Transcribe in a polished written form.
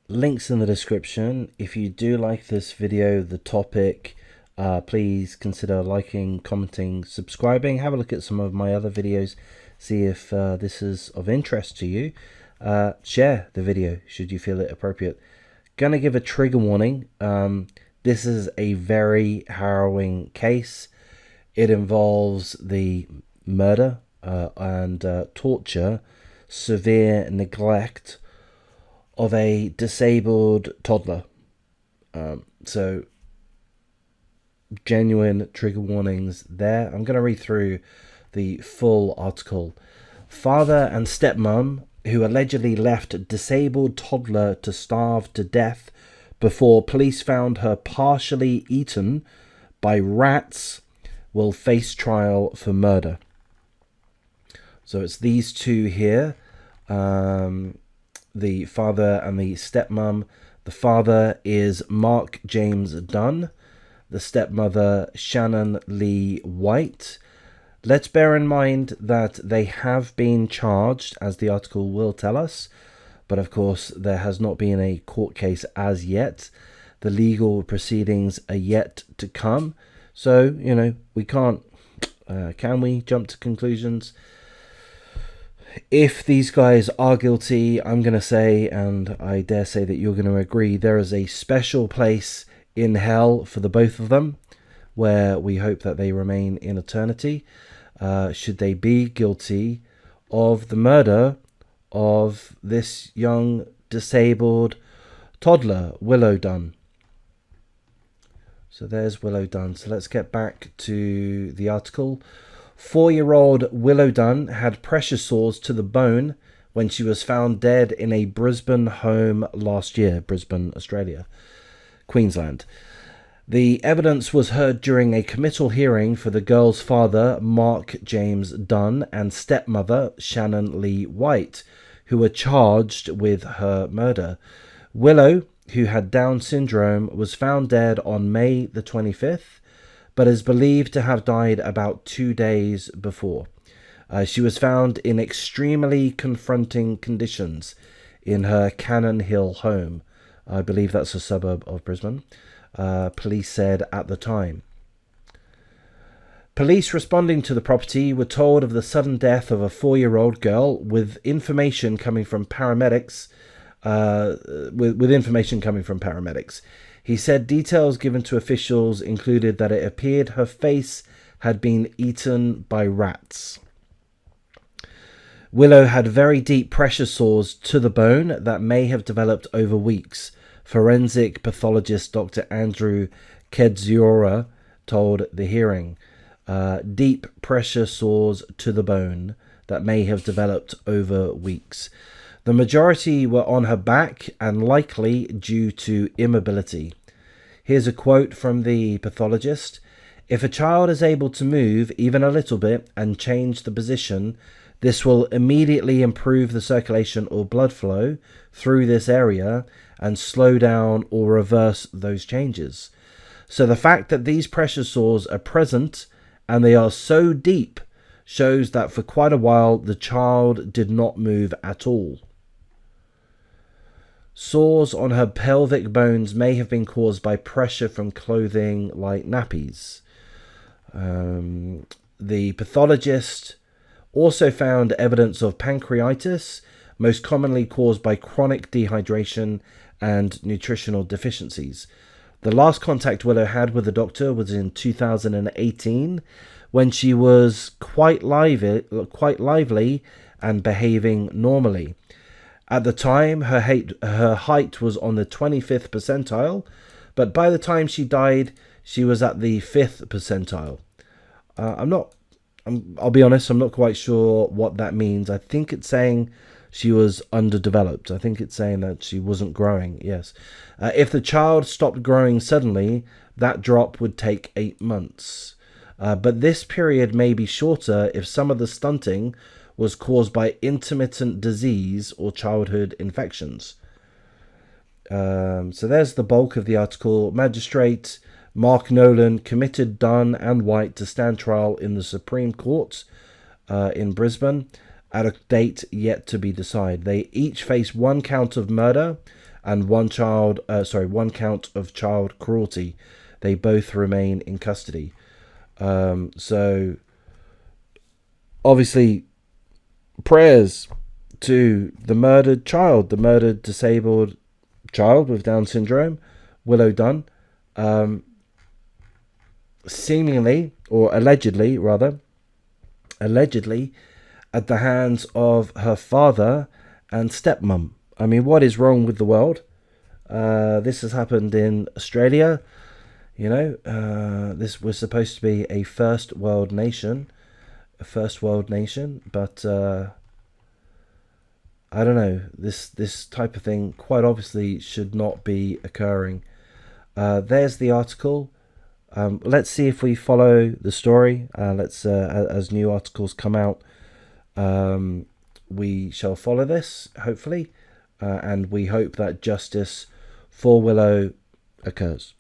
Links in the description. If you do like this video, the topic, please consider liking, commenting, subscribing. Have a look at some of my other videos. See if this is of interest to you. Share the video should you feel it appropriate. Gonna give a trigger warning. This is a very harrowing case. It involves the murder and torture, severe neglect of a disabled toddler. So genuine trigger warnings there. I'm going to read through the full article. Father and stepmum who allegedly left a disabled toddler to starve to death before police found her partially eaten by rats will face trial for murder. So it's these two here, the father and the stepmom. The father is Mark James Dunn, the stepmother Shannon Lee White. Let's bear in mind that they have been charged, as the article will tell us, but of course there has not been a court case as yet. The legal proceedings are yet to come, so we can't can we jump to conclusions? If these guys are guilty, I'm going to say, and I dare say that you're going to agree, there is a special place in hell for the both of them, where we hope that they remain in eternity, should they be guilty of the murder of this young disabled toddler, Willow Dunn. So there's Willow Dunn. So let's get back to the article. 4-year-old Willow Dunn had pressure sores to the bone when she was found dead in a Brisbane home last year. Brisbane, Australia, Queensland. The evidence was heard during a committal hearing for the girl's father, Mark James Dunn, and stepmother, Shannon Lee White, who were charged with her murder. Willow, who had Down syndrome, was found dead on May the 25th, but is believed to have died about 2 days before. She was found in extremely confronting conditions in her Cannon Hill home. I believe that's a suburb of Brisbane, police said at the time. Police responding to the property were told of the sudden death of a 4-year-old girl with information coming from paramedics. He said details given to officials included that it appeared her face had been eaten by rats. Willow had very deep pressure sores to the bone that may have developed over weeks. Forensic pathologist Dr. Andrew Kedziora told the hearing. Deep pressure sores to the bone that may have developed over weeks. The majority were on her back and likely due to immobility. Here's a quote from the pathologist. If a child is able to move even a little bit and change the position, this will immediately improve the circulation or blood flow through this area and slow down or reverse those changes. So the fact that these pressure sores are present and they are so deep shows that for quite a while the child did not move at all. Sores on her pelvic bones may have been caused by pressure from clothing like nappies. The pathologist also found evidence of pancreatitis, most commonly caused by chronic dehydration and nutritional deficiencies. The last contact Willow had with the doctor was in 2018, when she was quite lively and behaving normally. At the time, her height was on the 25th percentile, but by the time she died, she was at the 5th percentile. I'll be honest, I'm not quite sure what that means. I think it's saying she was underdeveloped. I think it's saying that she wasn't growing, yes. If the child stopped growing suddenly, that drop would take 8 months. But this period may be shorter if some of the stunting was caused by intermittent disease or childhood infections. So there's the bulk of the article. Magistrate Mark Nolan committed Dunn and White to stand trial in the Supreme Court in Brisbane at a date yet to be decided. They each face 1 count of murder and one count of child cruelty. They both remain in custody. So obviously, prayers to the murdered disabled child with Down syndrome, Willow Dunn, seemingly, or allegedly rather, at the hands of her father and stepmum. I mean, what is wrong with the world? This has happened in Australia. This was supposed to be a first world nation, but I don't know. This type of thing quite obviously should not be occurring. There's the article. Let's see if we follow the story. Let's as new articles come out, we shall follow this hopefully, and we hope that justice for Willow occurs.